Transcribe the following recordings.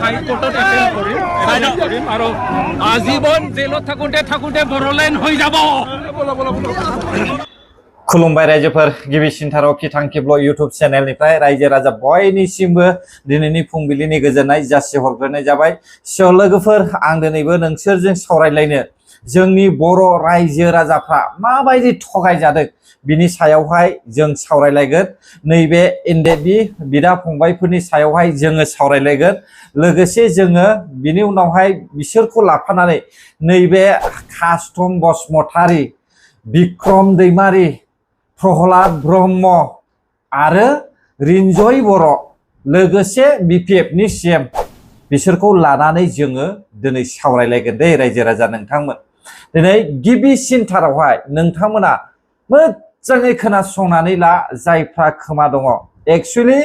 হাইকোর্টত Apple কৰিম আৰু আজীৱন জেলত থাকোঁতে বড়োলেণ্ড হৈ যাব। खुलुमबाय रायजोफोर गिबिसिनथाराव खिथां केब्ल इउटुब चेनेलनिफ्राय रायजो राजा बयनिसिमबो दिनैनि फुंबिलिनि गोजोननाय जासिहरग्रोनाय जाबाय। स' लोगोफोर आं दिनैबो नोंसोरजों सावरायलायनो जोंनि बर' रायजो राजाफ्रा माबायदि थगायजादों बिनि सायावहाय जों सावरायलायगोन। नैबे एनडेबि बिदा फंबायफोरनि सायावहाय जोङो सावरायलायगोन। लोगोसे जोङो बिनि उनावहाय बिसोरखौ लाफानानै नैबे कास्टम बसुमतारी, बिक्रम दैमारी, प्रहलाद ब्रह्म आरो रिन्जय बर' लोगोसे बिपिएफनि सीएम बिसोरखौ लानानै जोङो दिनै सावरायलायगोन दे रायजो राजा नोंथांमोन। दिनै गिबिसिनथारावहाय नोंथांमोना मोजाङै खोनासंनानै ला जायफ्रा खोमा दङ। एक्चुअली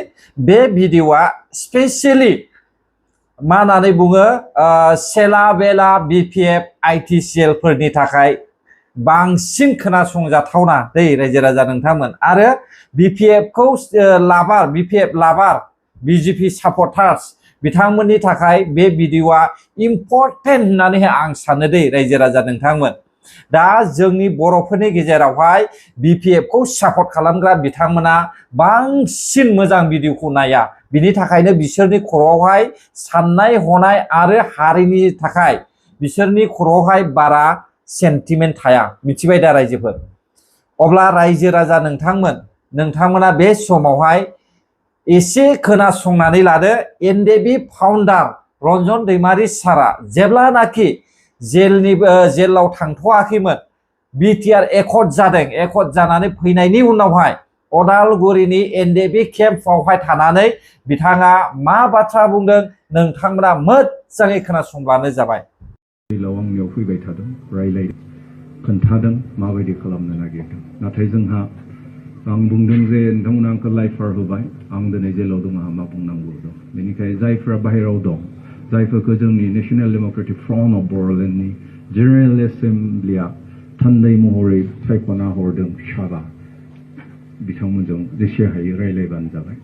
बे भिडिअआ स्पेसियेलि मा होननानै बुङो सेला बेला बिपिएफ आइटिसिएल फोरनि थाखाय बांसिन खोनासंजाथावना दै रायजो राजा नोंथांमोन। आरो बिपिएफ लाभार बिजेपि सापर्टार्स बिथांमोननि थाखाय बे भिडिअआ इम्परटेन्ट होननानै आं सानो दै रायजो राजा नोंथांमोन। दा जोंनि बर'फोरनि गेजेरावहाय बिपिएफखौ सापर्ट खालामग्रा बिथांमोना बांसिन मोजां भिडिअखौ नाया। बिनि थाखायनो बिसोरनि खर'आवहाय साननाय हनाय आरो हारिनि थाखाय बिसोरनि खर'आवहाय बारा सेन्टिमेन्ट थाया। मिथिबाय दा रायजोफोर? अब्ला रायजो राजा नोंथांमोना बे समावहाय एसे खोनासंनानै लादो। एनडेबि फाउन्डार रन्जन दैमारी सारा जेब्लानाखि जेलाव थांथ'आखैमोन, बिटिआर एकर्ड जादों। एकर्ड जानानै फैनायनि उनावहाय अदालगुरिनि एनडेबि केम्पआवहाय थानानै बिथाङा मा बाथ्रा बुंदों नोंथांमोना मोजाङै खोनासंब्लानो जाबाय। आंनियाव फैबाय थादों, रायलायदों, खोन्थादों माबायदि खालामनो नागिरदों। नाथाय जोंहा आं बुंदों जे नोंथांमोना आंखौ लाइफार होबाय, आं दिनै जेलाव दङ, आंहा मा बुंनांगौ दं। बेनिखायनो जायफ्रा बाहेरायाव दं, जायफोरखौ जोंनि नेशनेल डेम'क्रेटिक फ्रन्ट अफ बर'लेण्डनि जेनेरेल एसेम्ब्लिया थान्दै महरै सायख'ना हरदों साबा, बिथांमोनजों जेसे हायो रायलायबानो जाबाय।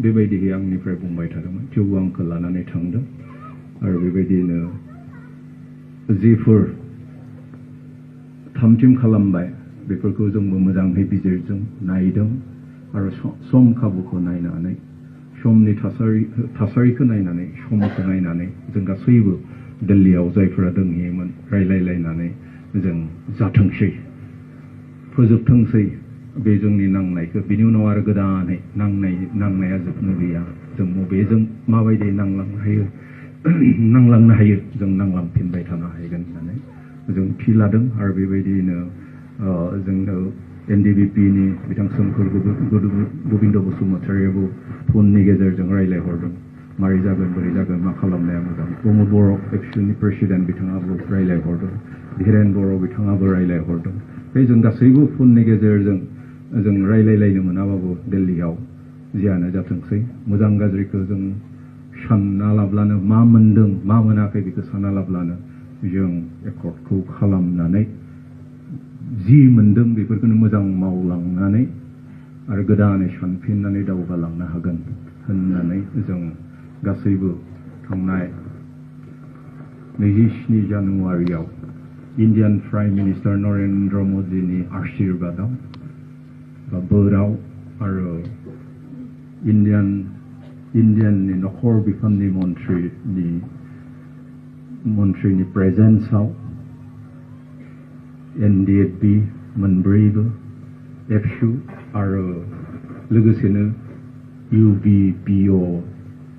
बेबायदिहै आंनिफ्राय बुंबाय थादोंमोन। थेवबो आंखौ लानानै थांदों आरो बेबायदिनो जिफोर थामथिम खालामबाय बेफोरखौ जोंबो मोजाङै बिजिरजों नायदों आरो सम खाबुखौ नायनानै, समनि थासारिखौ नायनानै, समखौ नायनानै जों गासैबो दिल्लीयाव जायफोरा दंहैयोमोन रायलायलायनानै जों जाथोंसै, फोजोबथोंसै बे जोंनि नांनायखौ। बिनि उनाव आरो गोदानै नांनाया जोबनो गैया। जों बबेजों माबायदि नांलांनो हायो जों नांलांफिनबाय थानो हागोन होननानै जों थि लादों। आरो बेबायदिनो जोंनो एनडिबिपिनि बिथां सोमखोर गोबिन्द बसुमतारियाबो फननि गेजेरजों रायलायहरदों, मारै जागोन बोरै जागोन, मा खालामनाया मोजां। प्रमद बर' एबसुनि प्रेसिडेन्ट बिथाङाबो रायलायहरदों, धीरेन बर' बिथाङाबो रायलायहरदों। बे जों गासैबो फननि गेजेरजों जों रायलायलायनो मोनाबाबो दिल्लीयाव जियानो जाथोंसै, मोजां गाज्रिखौ जों सानना लाब्लानो, मा मोनदों मा मोनाखै बेखौ सानना लाब्लानो जों एकर्डखौ खालामनानै जि मोनदों बेफोरखौनो मोजां मावलांनानै आरो गोदानै सानफिननानै दावगालांनो हागोन होननानै जों गासैबो थांनाय 27 जानुवारियाव इन्डियान प्राइम मिनिस्टार नरेन्द्र मदिनि आशीर्बादाव बा बोराव आरो इन्डियाननि नखर बिफाननि मन्थ्रिनि प्रेजेन्सआव एनडिएफबि मोनब्रैबो, एबसु आरो लोगोसेनो इउबिपिअ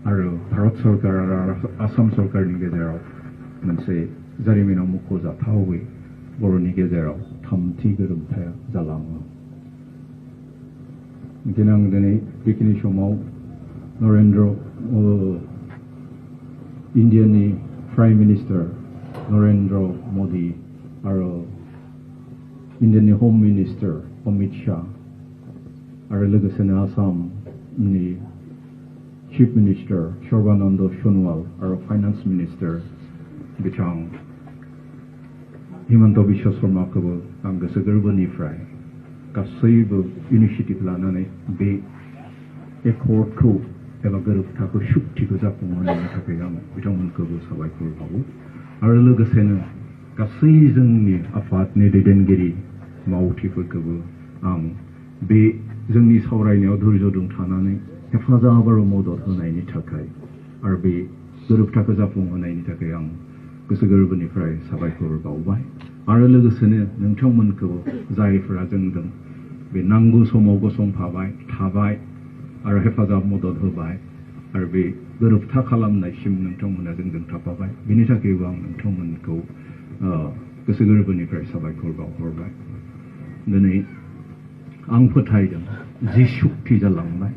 आरो भारत सरकार आरो आसाम सरकारनि गेजेराव मोनसे जारिमिनाव मख'जाथावै बर'नि गेजेराव थामथि गोरोबथाया जालाङो। ओंखायनो आं दिनै बेखिनि समाव इन्डियानि प्राइम मिनिस्टार नरेन्द्र मदि आरो इन्डियानि हम मिनिस्टार अमित शाह आरो लोगोसेनो आसामनि चिफ मिनिस्टार सर्बानन्द सन'वाल आरो फाइनान्स मिनिस्टार बिथां हिमन्त बिश्व शर्माखौबो आं गोसो गोरबोनिफ्राय गासैबो इनिशिएटिभ लानानै बे एकर्डखौ एबा गोरोबथाखौ सुक्तिखौ जाफुंहोनायनि थाखाय आं बिथांमोनखौबो साबायखर बावो आरो लोगोसेनो गासै जोंनि आफादनि दैदेनगिरि मावथिफोरखौबो आं बे जोंनि सावरायनायाव धैर्यजों थानानै हेफाजाब आरो मदद होनायनि थाखाय आरो बे गोरोबथाखौ जाफुंहोनायनि थाखाय आं गोसो गोरबोनिफ्राय साबायखर बावबाय आरो लोगोसेनो नोंथांमोनखौ जायफोरा जोंजों बे नांगौ समाव गसंफाबाय थाबाय आरो हेफाजाब मदद होबाय आरो बे गोरोबथा खालामनायसिम नोंथांमोना जोंजों थाफाबाय बिनि थाखायबो आं नोंथांमोनखौ गोसो गोरबोनिफ्राय साबायखर बावहरबाय दिनै आं फोथायदों जि सुक्ति जालांबाय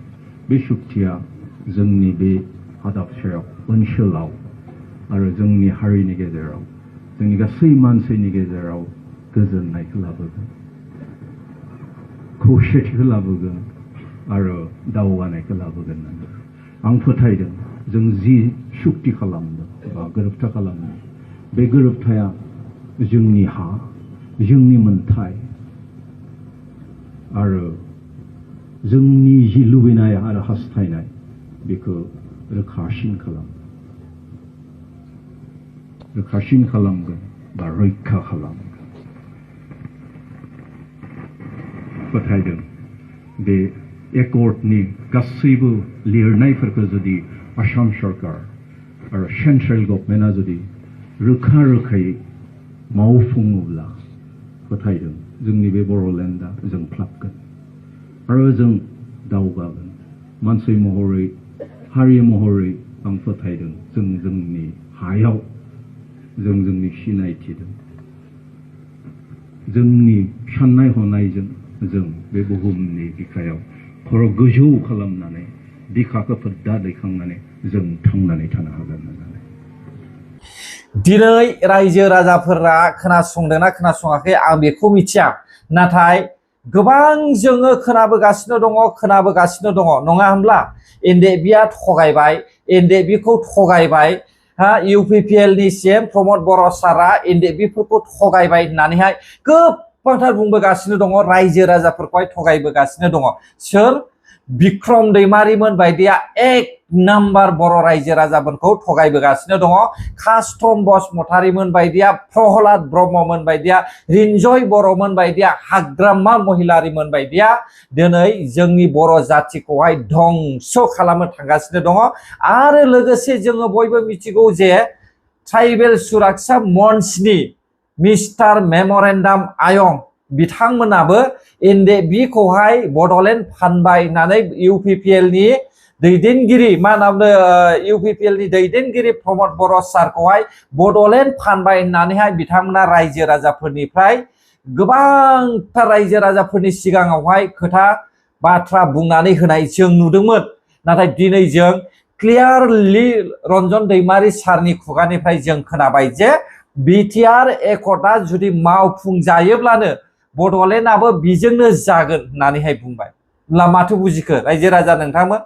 बे सुक्तिया जोंनि बे हादाबसायाव ओनसोलाव आरो जोंनि हारिनि गेजेराव जोंनि गासै मानसिनि गेजेराव गोजोननायखौ लाबोगोन खौसेथिखौ लाबोगोन आरो दावगानायखौ लाबोगोन होननानै आं फोथायदों जों जि सुक्ति खालामदों बा गोरोबथा खालामदों बे गोरोबथाया जोंनि हा जोंनि मोन्थाय आरो जोंनि जि लुबैनाय आरो हास्थायनाय बेखौ रोखासिन खालामगोन बा रैखा खालामगोन फोथायदों बे एकर्डनि गासैबो लिरनायफोरखौ जुदि आसाम सरकार आरो सेन्ट्रेल गभर्नमेन्टआ जुदि रोखा रोखायै मावफुङोब्ला फोथायदों जोंनि बे बर'लेण्डआ जोंख्लाबगोन आरो जों दावगागोन मानसि महरै हारि महरै आं फोथायदों जों जोंनि हायाव जों जोंनि सिनायथिदों जोंनि साननाय हनायजों जों बे बुहुमनि बिखायाव खर' गोजौ खालामनानै बिखाखौ फोद्दा दैखांनानै जों थांनानै थानो हागोन होननानै दिनै रायजो राजाफोरा खोनासंदोंना खोनासङाखै आं बेखौ मिथिया नाथाय गोबां जोङो खोनाबोगासिनो दङ नङा होमब्ला एनडिएफबिआ थगायबाय एनडिएफबिखौ थगायबाय इउपिपिएल नि सिएम प्रमद बर' सारा एनडिएफबिफोरखौ थगायबाय होननानैहाय गोबांथार बुंबोगासिनो दङ रायजो राजाफोरखौहाय थगायबोगासिनो दङ सोर बिक्रम दैमारिमोन बायदिया एक नाम्बार बर' रायजो राजाफोरखौ थगायबोगासिनो दङ कास्टम बसुमतारीमोन बायदिया प्रहलाद ब्रह्ममोन बायदिया रिन्जय बर'मोन बायदिया हाग्रामा महिलारिमोन बायदिया दिनै जोंनि बर' जाथिखौहाय धंस खालामनो थांगासिनो दङ आरो लोगोसे जोङो बयबो मिथिगौ जे ट्राइबेल सुरक्षा मन्चनि मिस्टार मेमरेन्डाम आयं बिथांमोनाबो एनडिएफबिखौहाय बड'लेण्ड फानबाय होननानै इउपिपिएल नि दैदेनगिरि मा नाम इउपिपिएल नि दैदेनगिरि प्रमद बर' सारखौहाय बड'लेण्ड फानबाय होननानैहाय बिथांमोना रायजो राजाफोरनिफ्राय गोबांथार रायजो राजाफोरनि सिगाङावहाय खोथा बाथ्रा बुंनानै होनाय जों नुदोंमोन नाथाय दिनै जों क्लियारलि रन्जन दैमारि सारनि खुगानिफ्राय जों खोनाबाय जे बिटिआर एकर्डआ जुदि मावफुंजायोब्लानो बड'लेण्डआबो बिजोंनो जागोन होननानैहाय बुंबाय माथो बुजिखो रायजो राजा नोंथांमोन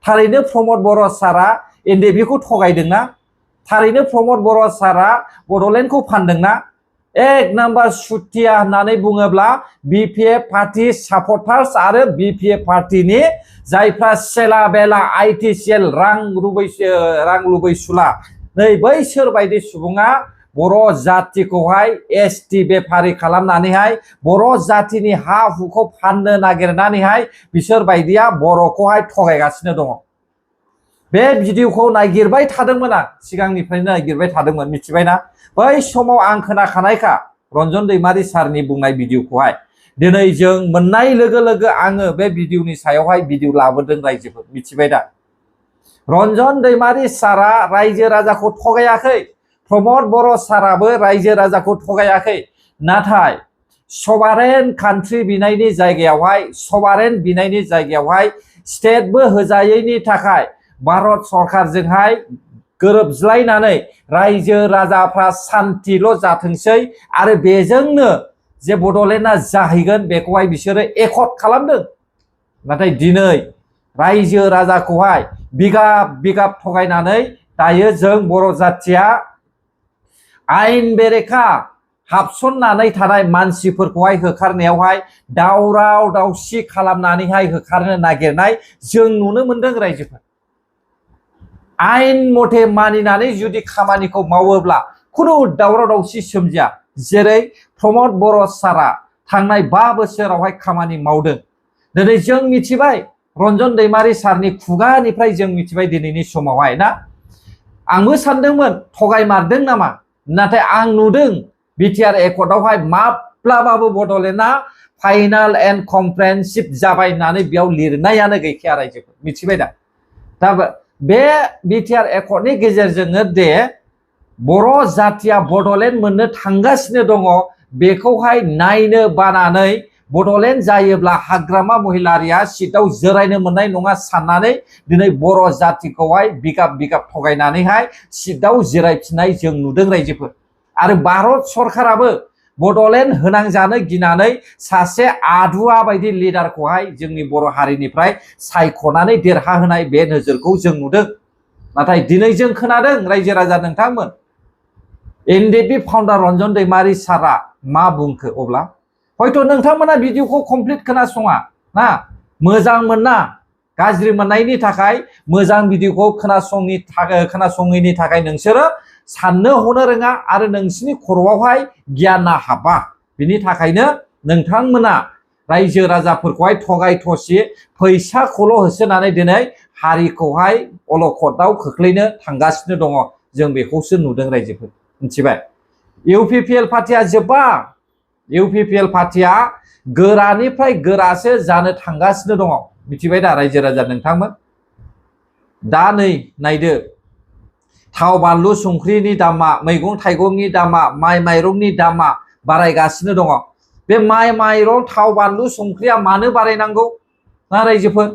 थारैनो प्रमद बर' सारा एनडिएफबिखौ थगायदोंना थारैनो प्रमद बर' सारा बड'लेण्डखौ फानदोंना एक नाम्बार सुतिया होननानै बुङोब्ला बिपिएफ पार्टी सापर्टार्स आरो बिपिएफ पार्टीनि जायफ्रा सेला बेला आइटिसिएल रां लुबैसुला नै बैसोर बायदि सुबुङा बर' जातिखौहाय एसटि बेफारि खालामनानैहाय बर' जातिनि हा हुखौ फाननो नागिरनानैहाय बिसोर बायदिया बर'खौहाय थगायगासिनो दङ बे भिडिअखौ नायगिरबाय थादोंमोन आं सिगांनिफ्रायनो नायगिरबाय थादोंमोन मिथिबायना बै समाव आं खोनाखानायखा रन्जन दैमारि सारनि बुंनाय भिडिअखौहाय दिनै जों मोननाय लोगो लोगो आङो बे भिडिअनि सायावहाय भिडिअ लाबोदों रायजोफोर मिथिबाय दा रन्जन दैमारि सारा रायजो राजाखौ थगायाखै प्रमद बर' साराबो रायजो राजाखौ थगायाखै नाथाय सभारेन कान्ट्रि बिनायनि जायगायावहाय स्टेटबो होजायैनि थाखाय भारत सरकारजोंहाय गोरोबज्लायनानै रायजो राजाफ्रा सान्थिल' जाथोंसै आरो बेजोंनो जे बड'लेण्डआ जाहैगोन बेखौहाय बिसोरो एकर्ड खालामदों नाथाय दिनै रायजो राजाखौहाय बिगाब थगायनानै दायो जों बर' जाथिया आयेन बेरेखा हाबसननानै थानाय मानसिफोरखौहाय होखारनायावहाय दावराव दावसि खालामनानैहाय होखारनो नागिरनाय जों नुनो मोनदों रायजोफोर आयेन मथे मानिनानै जुदि खामानिखौ मावोब्ला खुनु दावराव दावसि सोमजिया जेरै प्रमद बर' सारा थांनाय 5 बोसोरावहाय खामानि मावदों दिनै जों मिथिबाय रन्जन दैमारि सारनि खुगानिफ्राय जों मिथिबाय दिनैनि समावहाय ना आंबो सानदोंमोन थगायमारदों नामा नाथाय आं नुदों बिटिआर एकर्डआवहाय माब्लाबाबो बड'लेण्डआ फाइनाल एन्ड कमप्रेहेनसिभ जाबाय होननानै बेयाव लिरनायानो गैखाया रायजोफोर मिथिबाय दा बे बिटिआर एकर्डनि गेजेरजोंनो दे बर' जातिया बड'लेण्ड मोननो थांगासिनो दङ बेखौहाय नायनो बानानै बड'लेण्ड जायोब्ला हाग्रामा महिलारिया सिटआव जिरायनो मोननाय नङा साननानै दिनै बर' जातिखौहाय बिगाब बिगाब थगायनानैहाय सिटआव जिरायफिननाय जों नुदों रायजोफोर आरो भारत सरकाराबो बड'लेण्ड होनांजानो गिनानै सासे आदुवा बायदि लिडारखौहाय जोंनि बर' हारिनिफ्राय सायख'नानै देरहाहोनाय बे नोजोरखौ जों नुदों नाथाय दिनै जों खोनादों रायजो राजा नोंथांमोन एनडिएफबि फाउन्डार रन्जन दैमारि सारा मा बुंखो अब्ला हयथ' नोंथांमोना भिडिअखौ कमप्लिट खोनासङा ना मोजां मोनना गाज्रि मोननायनि थाखाय मोजां भिडिअखौ खोनासङैनि थाखाय नोंसोरो साननो हनो रोङा आरो नोंसिनि खर'आवहाय गियाना हाबा बिनि थाखायनो नोंथांमोना रायजो राजाफोरखौहाय थगाय थसि फैसाखौल' होसोनानै दिनै हारिखौहाय अलखदाव खोख्लैनो थांगासिनो दङ जों बेखौसो नुदों रायजोफोर मिथिबाय इउपिपिएल पार्टिया जोबा इउपिपिएल पार्टिया गोरानिफ्राय गोरासो जानो थांगासिनो दङ मिथिबाय दा रायजो राजा नोंथांमोन दा नै नायदो थाव बानलु संख्रिनि दामा मैगं थाइगंनि दामा माइ माइरंनि दामा बारायगासिनो दङ बे माइ माइरं थाव बानलु संख्रिया मानो बारायनांगौ ना रायजोफोर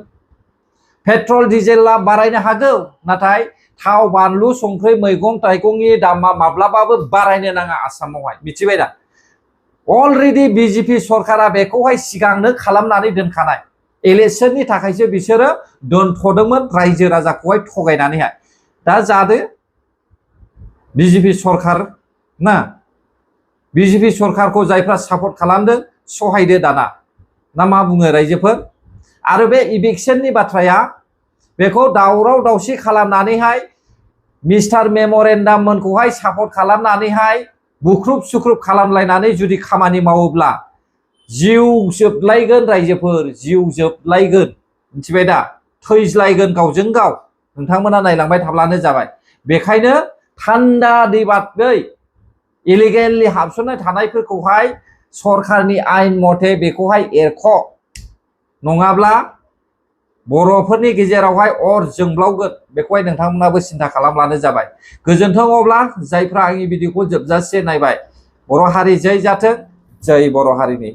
पेट्रल डिजेला बारायनो हागौ नाथाय थाव बानलु संख्रि मैगं थाइगंनि दामा माब्लाबाबो बारायनो नाङा आसामावहाय मिथिबाय दा अलरेडि बिजेपि सरकारा बेखौहाय सिगांनो खालामनानै दोनखानाय इलेक्शननि थाखायसो बिसोरो दोनथ'दोंमोन रायजो राजाखौहाय थगायनानैहाय दा जादो बिजेपि सरकार ना बिजेपि सरकारखौ जायफ्रा सापर्ट खालामदों सहायदो दाना ना मा बुङो रायजोफोर आरो बे इभिक्शननि बाथ्राया बेखौ दावराव दावसि खालामनानैहाय मिस्टार मेमरेन्डाम मोनखौहाय सापर्ट खालामनानैहाय बुख्रुब सुख्रुब खालामलायनानै जुदि खामानि मावोब्ला जिउ जोबलायगोन रायजोफोर जिउ जोबलायगोन मिथिबाय दा थैज्लायगोन गावजों गाव नोंथांमोना नायलांबाय थाब्लानो जाबाय बेखायनो थान्दा दैबादै इलिगेलि हाबसननाय थानायफोरखौहाय सरकारनि आयेन मथे बेखौहाय एरख' नङाब्ला बर'फोरनि गेजेरावहाय अर जोंब्लावगोन बेखौहाय नोंथांमोनाबो सिन्था खालामब्लानो जाबाय गोजोन्थों अब्ला जायफ्रा आंनि भिडिअखौ जोबजासे नायबाय बर' हारि जै जाथों जै बर' हारिनि